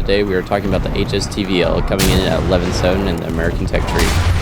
today we are talking about the HSTVL coming in at 11.7 in the American Tech Tree.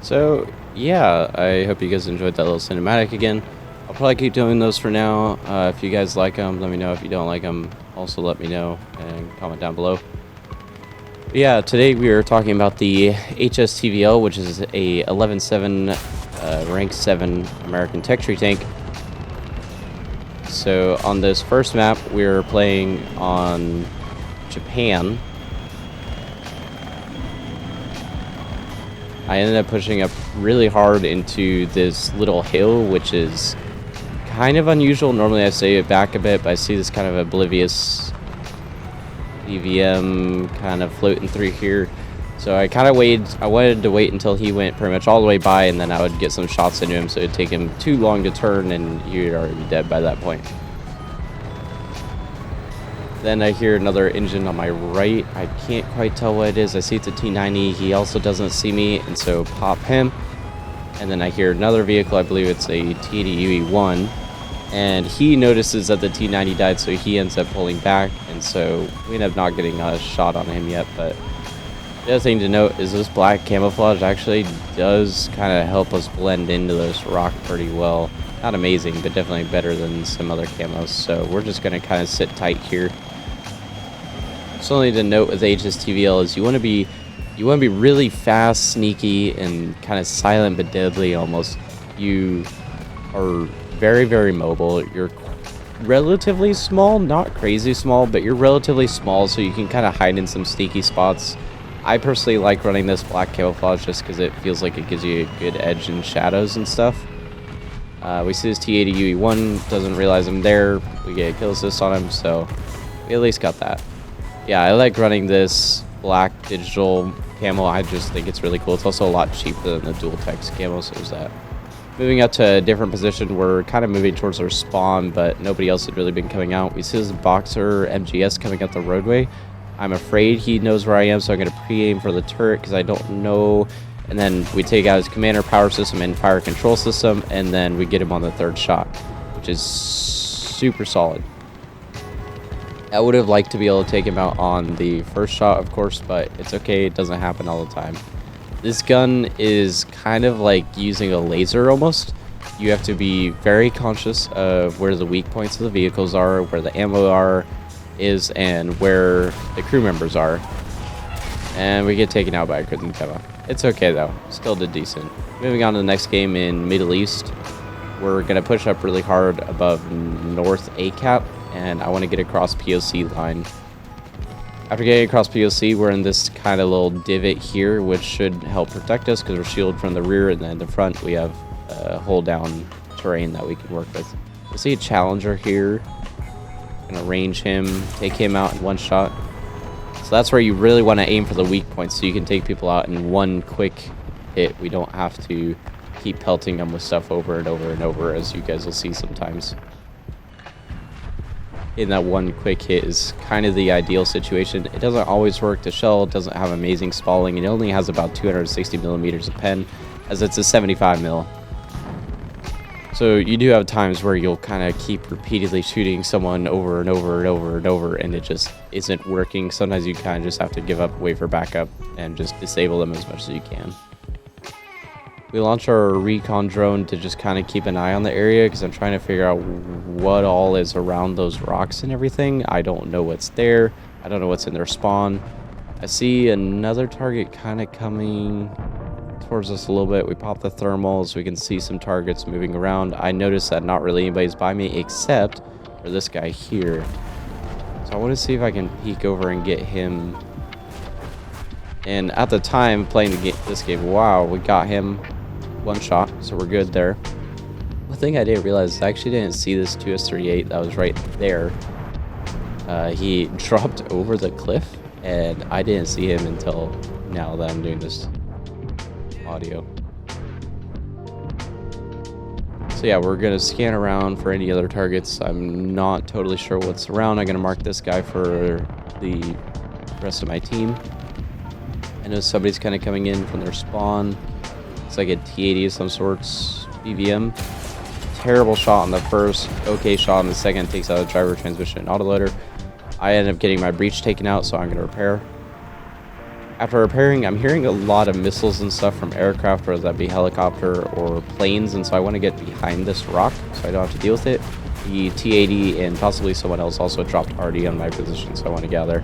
So yeah, I hope you guys enjoyed that little cinematic again. I'll probably keep doing those for now. If you guys like them, let me know. If you don't like them, also let me know and comment down below. But yeah, today we are talking about the HSTVL, which is a 11.7 rank 7 American Tech Tree tank. So on this first map, we're playing on Japan. I ended up pushing up really hard into this little hill, which is kind of unusual. Normally I stay back a bit, but I see this kind of oblivious EVM kind of floating through here. So I kind of waited. I wanted to wait until he went pretty much all the way by, and then I would get some shots into him, so it'd take him too long to turn, and he would already be dead by that point. Then I hear another engine on my right. I can't quite tell what it is. I see it's a T90. He also doesn't see me, and so pop him. And then I hear another vehicle. I believe it's a T80UE1. And he notices that the T90 died, so he ends up pulling back. And so we end up not getting a shot on him yet. But the other thing to note is this black camouflage actually does kind of help us blend into this rock pretty well. Not amazing, but definitely better than some other camos. So we're just going to kind of sit tight here. Something to note with HSTVL is you want to be really fast, sneaky, and kind of silent but deadly almost. You are very, very mobile. You're relatively small, not crazy small, but you're relatively small, so you can kind of hide in some sneaky spots. I personally like running this black camouflage just because it feels like it gives you a good edge in shadows and stuff. We see this T80UE1, doesn't realize I'm there. We get a kill assist on him, so we at least got that. Yeah, I like running this black digital camo. I just think it's really cool. It's also a lot cheaper than the dual text camo, so there's that. Moving up to a different position, we're kind of moving towards our spawn, but nobody else had really been coming out. We see this Boxer MGS coming up the roadway. I'm afraid he knows where I am, so I'm going to pre-aim for the turret because I don't know. And then we take out his commander power system and fire control system, and then we get him on the third shot, which is super solid. I would have liked to be able to take him out on the first shot, of course, but it's okay. It doesn't happen all the time. This gun is kind of like using a laser almost. You have to be very conscious of where the weak points of the vehicles are, where the ammo is, and where the crew members are. And we get taken out by a crimson camo. It's okay though. Still did decent. Moving on to the next game in Middle East. We're going to push up really hard above North ACAP. And I want to get across POC line. After getting across POC, we're in this kind of little divot here, which should help protect us because we're shielded from the rear, and then in the front we have hold down terrain that we can work with. We'll see a Challenger here. Gonna range him, take him out in one shot. So that's where you really want to aim for the weak points, so you can take people out in one quick hit. We don't have to keep pelting them with stuff over and over and over, as you guys will see sometimes. In that one quick hit is kind of the ideal situation. It doesn't always work. The shell doesn't have amazing spalling. It only has about 260 millimeters of pen, as it's a 75 mil. So you do have times where you'll kind of keep repeatedly shooting someone over and over and over and over, and it just isn't working. Sometimes you kind of just have to give up, wait for backup, and just disable them as much as you can. We launched our recon drone to just kind of keep an eye on the area because I'm trying to figure out what all is around those rocks and everything. I don't know what's there. I don't know what's in their spawn. I see another target kind of coming towards us a little bit. We pop the thermals. We can see some targets moving around. I noticed that not really anybody's by me except for this guy here. So I want to see if I can peek over and get him. And at the time playing this game, wow, we got him one shot, so we're good there. One thing I didn't realize is I actually didn't see this 2S38 that was right there. He dropped over the cliff, and I didn't see him until now that I'm doing this audio. So yeah, we're gonna scan around for any other targets. I'm not totally sure what's around. I'm gonna mark this guy for the rest of my team. I know somebody's kind of coming in from their spawn. It's like a T80 of some sorts, BVM. Terrible shot on the first, okay shot on the second, takes out the driver, transmission, and autoloader. I end up getting my breach taken out, so I'm going to repair. After repairing, I'm hearing a lot of missiles and stuff from aircraft, whether that be helicopter or planes, and so I want to get behind this rock so I don't have to deal with it. The T80 and possibly someone else also dropped RD on my position, so I want to gather.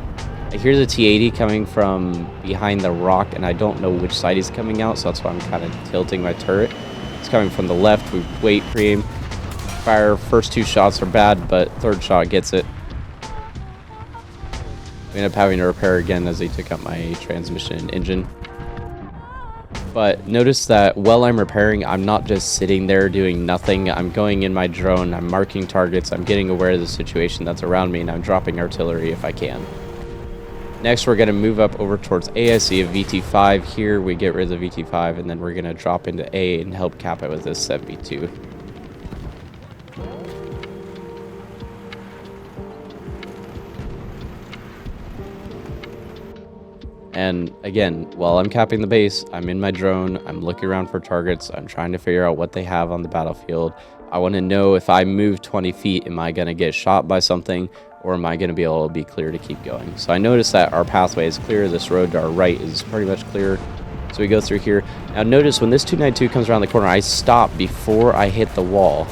I hear the T80 coming from behind the rock, and I don't know which side he's coming out, so that's why I'm kind of tilting my turret. It's coming from the left. We wait, pre-aim, fire. First two shots are bad, but third shot gets it. We end up having to repair again as they took out my transmission and engine. But notice that while I'm repairing, I'm not just sitting there doing nothing. I'm going in my drone, I'm marking targets, I'm getting aware of the situation that's around me, and I'm dropping artillery if I can. Next, we're going to move up over towards A. I see a VT5 here. We get rid of the VT5, and then we're going to drop into A and help cap it with this 72. And again, while I'm capping the base, I'm in my drone, I'm looking around for targets, I'm trying to figure out what they have on the battlefield. I want to know if I move 20 feet, am I going to get shot by something, or am I going to be able to be clear to keep going? So I notice that our pathway is clear, this road to our right is pretty much clear. So we go through here. Now notice when this 292 comes around the corner, I stop before I hit the wall.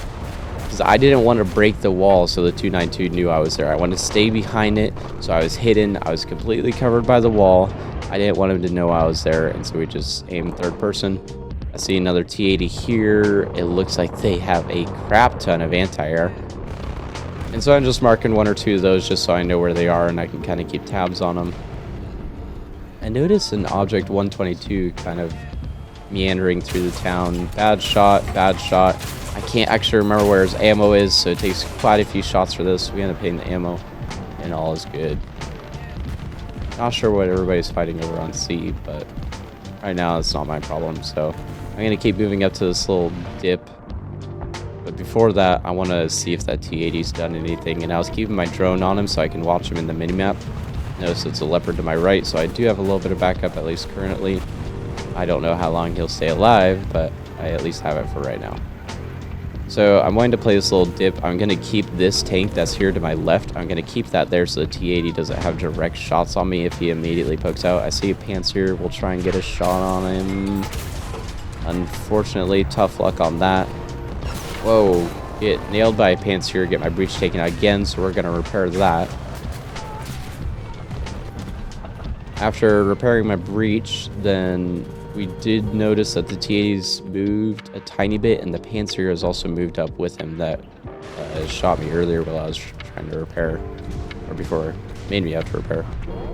Because I didn't want to break the wall so the 292 knew I was there. I wanted to stay behind it, so I was hidden. I was completely covered by the wall. I didn't want him to know I was there, and so we just aimed third person. I see another T-80 here. It looks like they have a crap ton of anti-air. And so I'm just marking one or two of those just so I know where they are and I can kind of keep tabs on them. I noticed an Object 122 kind of meandering through the town. Bad shot, bad shot. I can't actually remember where his ammo is, so it takes quite a few shots for this. We end up hitting the ammo, and all is good. Not sure what everybody's fighting over on C, but right now it's not my problem, so I'm going to keep moving up to this little dip. But before that, I want to see if that T-80's done anything, and I was keeping my drone on him so I can watch him in the minimap. Notice it's a leopard to my right, so I do have a little bit of backup, at least currently. I don't know how long he'll stay alive, but I at least have it for right now. So I'm going to play this little dip. I'm going to keep this tank that's here to my left. I'm going to keep that there so the T-80 doesn't have direct shots on me if he immediately pokes out. I see a Panzer. We'll try and get a shot on him. Unfortunately, tough luck on that. Whoa, get nailed by a Panzer. Get my breach taken out again, so we're going to repair that. After repairing my breach, then we did notice that the T-80's moved a tiny bit, and the Panzer has also moved up with him. That shot me earlier while I was trying to repair, or before it made me have to repair.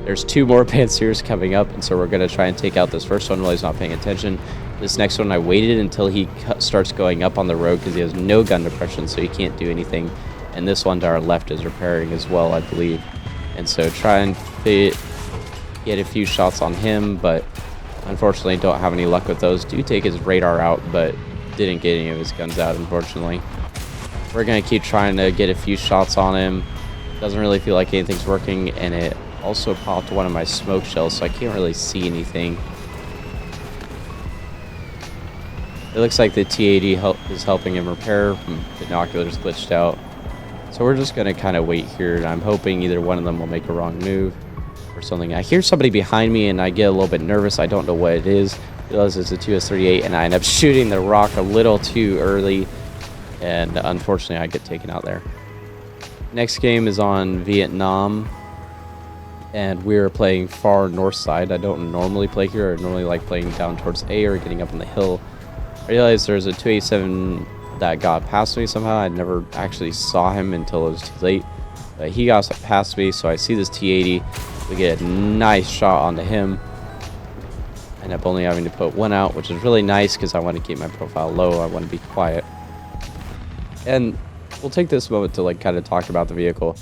There's two more Panzers coming up, and so we're going to try and take out this first one while he's not paying attention. This next one, I waited until he starts going up on the road because he has no gun depression, so he can't do anything. And this one to our left is repairing as well, I believe. And so try and get a few shots on him, but unfortunately don't have any luck with those. Do take his radar out, but didn't get any of his guns out, unfortunately. We're going to keep trying to get a few shots on him. Doesn't really feel like anything's working, and it also popped one of my smoke shells, so I can't really see anything. It looks like the T-80 is helping him repair. Binoculars glitched out. So we're just going to kind of wait here, and I'm hoping either one of them will make a wrong move or something. I hear somebody behind me, and I get a little bit nervous. I don't know what it is. I realize it's a 2S38, and I end up shooting the rock a little too early, and unfortunately I get taken out there. Next game is on Vietnam, and we're playing far north side. I don't normally play here. I normally like playing down towards A or getting up on the hill. I realized there's a 287 that got past me somehow. I never actually saw him until it was too late. But he got past me, so I see this T80. We get a nice shot onto him. End up only having to put one out, which is really nice because I want to keep my profile low. I want to be quiet. And we'll take this moment to like kind of talk about the vehicle.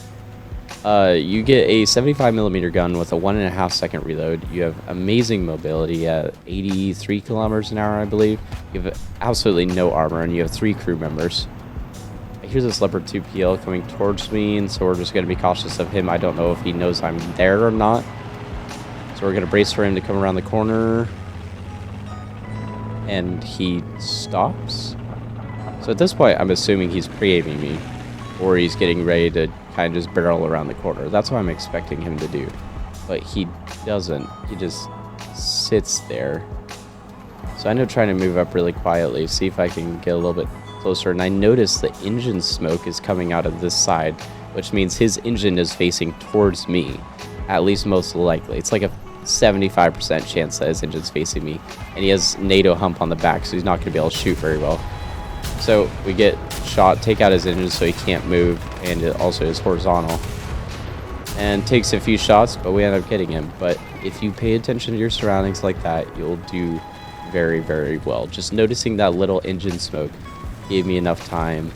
You get a 75mm gun with a 1.5 second reload. You have amazing mobility at 83 kilometers an hour, I believe. You have absolutely no armor, and you have 3 crew members. I hear this Leopard 2 PL coming towards me, and so we're just going to be cautious of him. I don't know if he knows I'm there or not. So we're going to brace for him to come around the corner. And he stops. So at this point, I'm assuming he's pre-aiming me, or he's getting ready to kind of just barrel around the corner. That's what I'm expecting him to do. But he doesn't. He just sits there. So I end up trying to move up really quietly, see if I can get a little bit closer. And I notice the engine smoke is coming out of this side, which means his engine is facing towards me, at least most likely. It's like a 75% chance that his engine's facing me. And he has NATO hump on the back, so he's not going to be able to shoot very well. So we get shot, take out his engine so he can't move, and it also is horizontal. And takes a few shots, but we end up getting him. But if you pay attention to your surroundings like that, you'll do very, very well. Just noticing that little engine smoke gave me enough time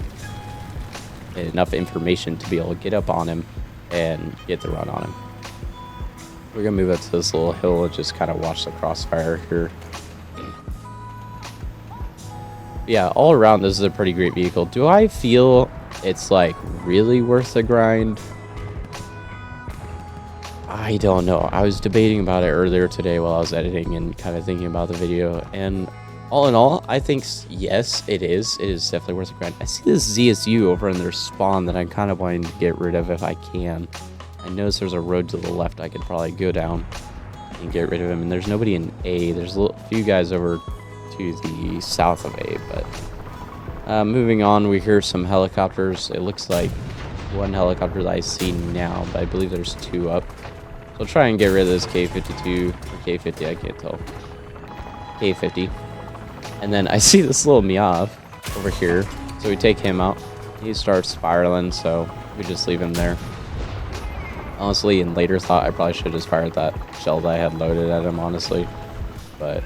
and enough information to be able to get up on him and get the run on him. We're going to move up to this little hill and just kind of watch the crossfire here. Yeah, all around, this is a pretty great vehicle. Do I feel it's like really worth the grind? I don't know. I was debating about it earlier today while I was editing and kind of thinking about the video. And all in all, I think yes, it is. It is definitely worth the grind. I see this ZSU over in their spawn that I'm kind of wanting to get rid of if I can. I notice there's a road to the left I could probably go down and get rid of him. And there's nobody in A. There's a few guys over to the south of A, but moving on, we hear some helicopters. It looks like one helicopter that I see now, but I believe there's 2 up. So I'll try and get rid of this K-52 or K-50, I can't tell. K-50. And then I see this little Miav over here, so we take him out. He starts spiraling, so we just leave him there. Honestly, in later thought, I probably should have just fired that shell that I had loaded at him, honestly. But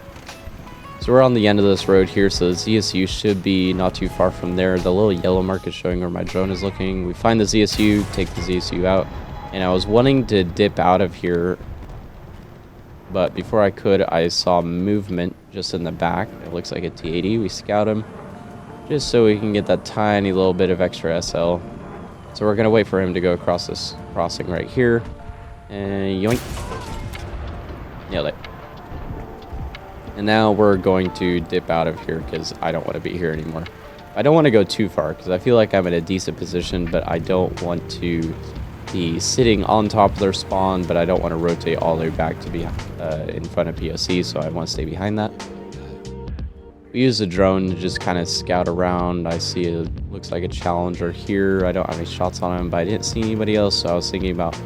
so we're on the end of this road here, so the ZSU should be not too far from there. The little yellow mark is showing where my drone is looking. We find the ZSU, take the ZSU out, and I was wanting to dip out of here, but before I could, I saw movement just in the back. It looks like a T-80. We scout him, just so we can get that tiny little bit of extra SL. So we're going to wait for him to go across this crossing right here, and yoink. Nailed it. And now we're going to dip out of here because I don't want to be here anymore. I don't want to go too far because I feel like I'm in a decent position, but I don't want to be sitting on top of their spawn, but I don't want to rotate all the way back to be in front of POC, so I want to stay behind that. We use the drone to just kind of scout around. I see it looks like a Challenger here. I don't have any shots on him, but I didn't see anybody else, so I was thinking about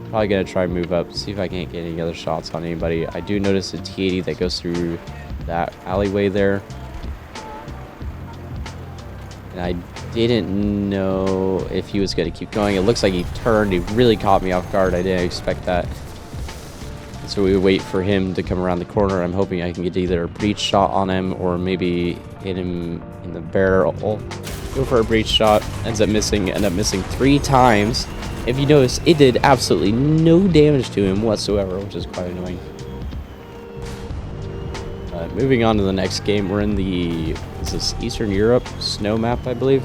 probably going to try and move up, see if I can't get any other shots on anybody. I do notice a T-80 that goes through that alleyway there. And I didn't know if he was going to keep going. It looks like he turned. He really caught me off guard. I didn't expect that. So we wait for him to come around the corner. I'm hoping I can get either a breach shot on him or maybe hit him in the barrel. Go for a breach shot. End up missing 3 times. If you notice, it did absolutely no damage to him whatsoever, which is quite annoying. Moving on to the next game, we're in the, is this Eastern Europe snow map, I believe?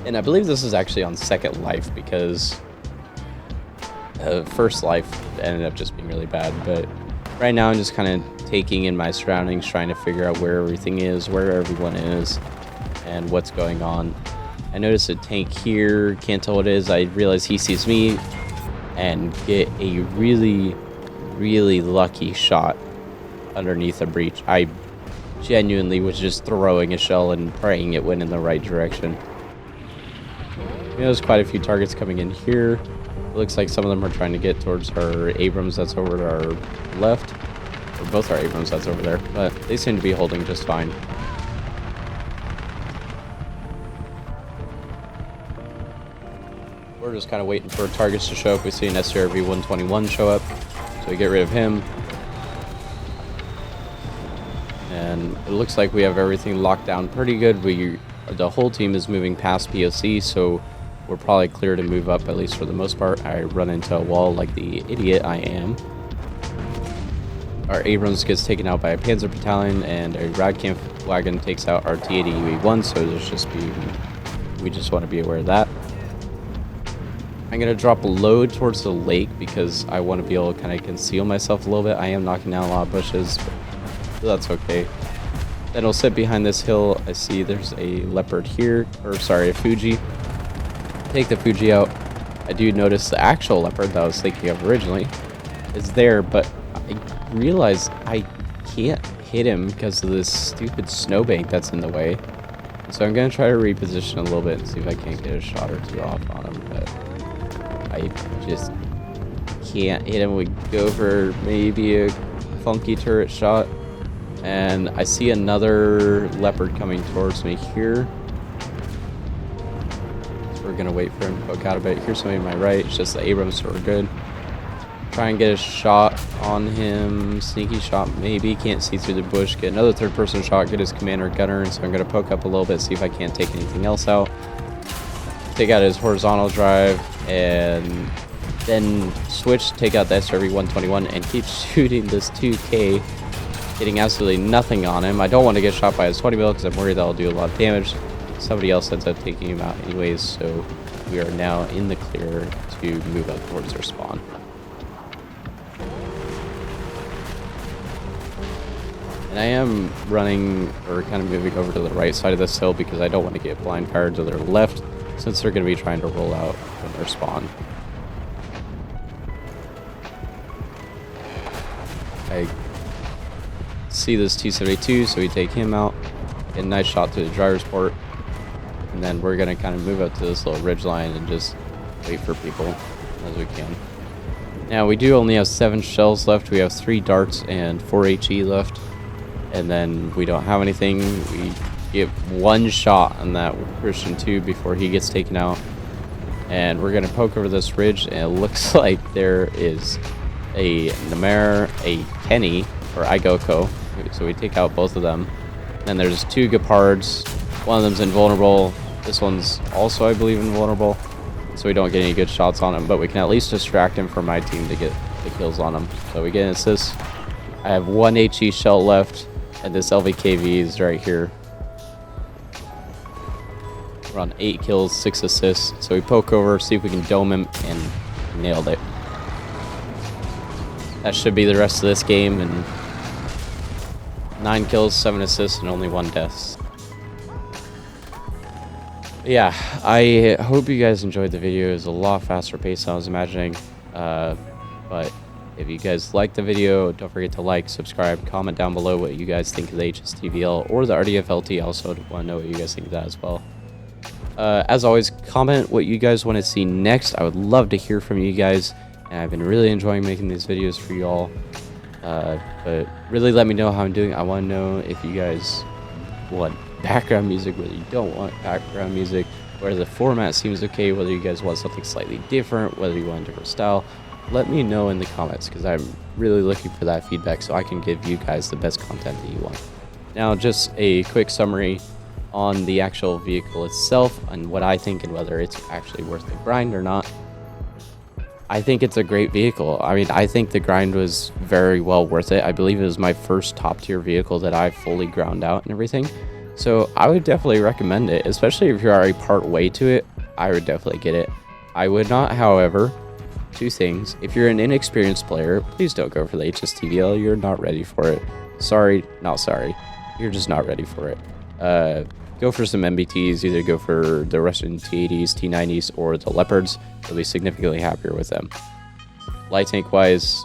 And I believe this is actually on Second Life because First Life ended up just being really bad. But right now I'm just kind of taking in my surroundings, trying to figure out where everything is, where everyone is, and what's going on. I noticed a tank here, can't tell what it is. I realize he sees me and get a really, really lucky shot underneath a breach. I genuinely was just throwing a shell and praying it went in the right direction. There's quite a few targets coming in here. It looks like some of them are trying to get towards our Abrams that's over to our left. Or both our Abrams that's over there. But they seem to be holding just fine. We're just kind of waiting for targets to show up. We see an SRV 121 show up. So we get rid of him. And it looks like we have everything locked down pretty good. The whole team is moving past POC, so we're probably clear to move up, at least for the most part. I run into a wall like the idiot I am. Our Abrams gets taken out by a Panzer battalion, and a Radcamp wagon takes out our T-80 UE-1, so we just want to be aware of that. I'm going to drop a load towards the lake because I want to be able to kind of conceal myself a little bit. I am knocking down a lot of bushes, but that's okay. Then I'll sit behind this hill. I see there's a leopard here, or sorry, a Fuji. Take the Fuji out. I do notice the actual leopard that I was thinking of originally is there, but I realize I can't hit him because of this stupid snowbank that's in the way. So I'm going to try to reposition a little bit and see if I can't get a shot or two off on him, but I just can't hit him. We go for maybe a funky turret shot, and I see another leopard coming towards me here. So we're gonna wait for him to poke out a bit. Here's somebody to my right. It's just the Abrams, so we're good. Try and get a shot on him. Sneaky shot, maybe. Can't see through the bush. Get another third-person shot. Get his commander gunner, and so I'm gonna poke up a little bit, see if I can't take anything else out. Take out his horizontal drive, and then switch, take out the SRV 121, and keep shooting this 2K, getting absolutely nothing on him. I don't want to get shot by his 20 mil because I'm worried that'll do a lot of damage. Somebody else ends up taking him out anyways, so we are now in the clear to move up towards their spawn. And I am running, or kind of moving over to the right side of this hill because I don't want to get blind fired to their left, since they're going to be trying to roll out from their spawn. I see this T-72, so we take him out. Get a nice shot to the driver's port. And then we're going to kind of move up to this little ridge line and just wait for people as we can. Now, we do only have 7 shells left. We have 3 darts and 4 HE left. And then we don't have anything. We get 1 shot on that Christian 2 before he gets taken out. And we're going to poke over this ridge, and it looks like there is a Namer, a Kenny, or Igoko. So we take out both of them. Then there's 2 Gepards. One of them's invulnerable. This one's also, I believe, invulnerable. So we don't get any good shots on him, but we can at least distract him from my team to get the kills on him. So we get an assist. I have 1 HE shell left, and this LVKV is right here. We're on 8 kills, 6 assists. So we poke over, see if we can dome him, and nailed it. That should be the rest of this game, and 9 kills, 7 assists, and only 1 death. Yeah, I hope you guys enjoyed the video. It was a lot faster pace than I was imagining. But if you guys liked the video, don't forget to like, subscribe, comment down below what you guys think of the HSTVL or the RDFLT. I also want to know what you guys think of that as well. As always, comment what you guys want to see next. I would love to hear from you guys, and I've been really enjoying making these videos for you all. But really let me know how I'm doing. I want to know if you guys want background music, whether you don't want background music, whether the format seems okay, whether you guys want something slightly different, whether you want a different style. Let me know in the comments, because I'm really looking for that feedback so I can give you guys the best content that you want. Now, just a quick summary on the actual vehicle itself and what I think and whether it's actually worth the grind or not. I think it's a great vehicle. I mean, I think the grind was very well worth it. I believe it was my first top tier vehicle that I fully ground out and everything. So I would definitely recommend it, especially if you're already part way to it. I would definitely get it. I would not, however, 2 things. If you're an inexperienced player, please don't go for the HSTVL. You're not ready for it. Sorry, not sorry. You're just not ready for it. Go for some MBTs. Either go for the Russian T80s, T90s, or the Leopards. You'll be significantly happier with them. Light tank wise,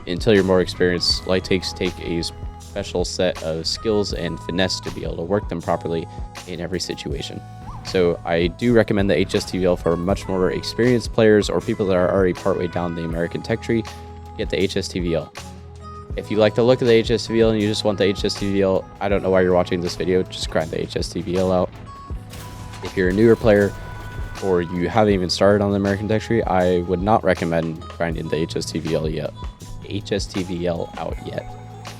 until you're more experienced, light tanks take a special set of skills and finesse to be able to work them properly in every situation. So I do recommend the HSTVL for much more experienced players or people that are already partway down the American tech tree. Get the HSTVL. If you like the look of the HSTVL and you just want the HSTVL, I don't know why you're watching this video, just grind the HSTVL out. If you're a newer player or you haven't even started on the American tech tree, I would not recommend grinding the HSTVL out yet.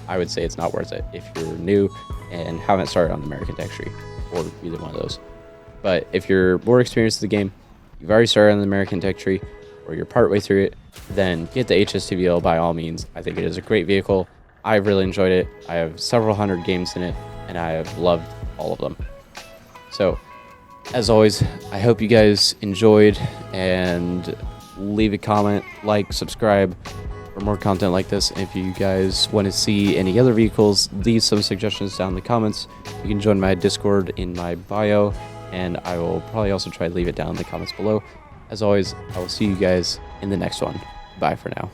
I would say it's not worth it if you're new and haven't started on the American tech tree, or either one of those. But if you're more experienced in the game, you've already started on the American tech tree, or you're partway through it, then get the HSTVL by all means. I think it is a great vehicle. I've really enjoyed it. I have several hundred games in it, and I have loved all of them. So, as always, I hope you guys enjoyed, and leave a comment, like, subscribe for more content like this. If you guys want to see any other vehicles, leave some suggestions down in the comments. You can join my Discord in my bio, and I will probably also try to leave it down in the comments below. As always, I will see you guys in the next one. Bye for now.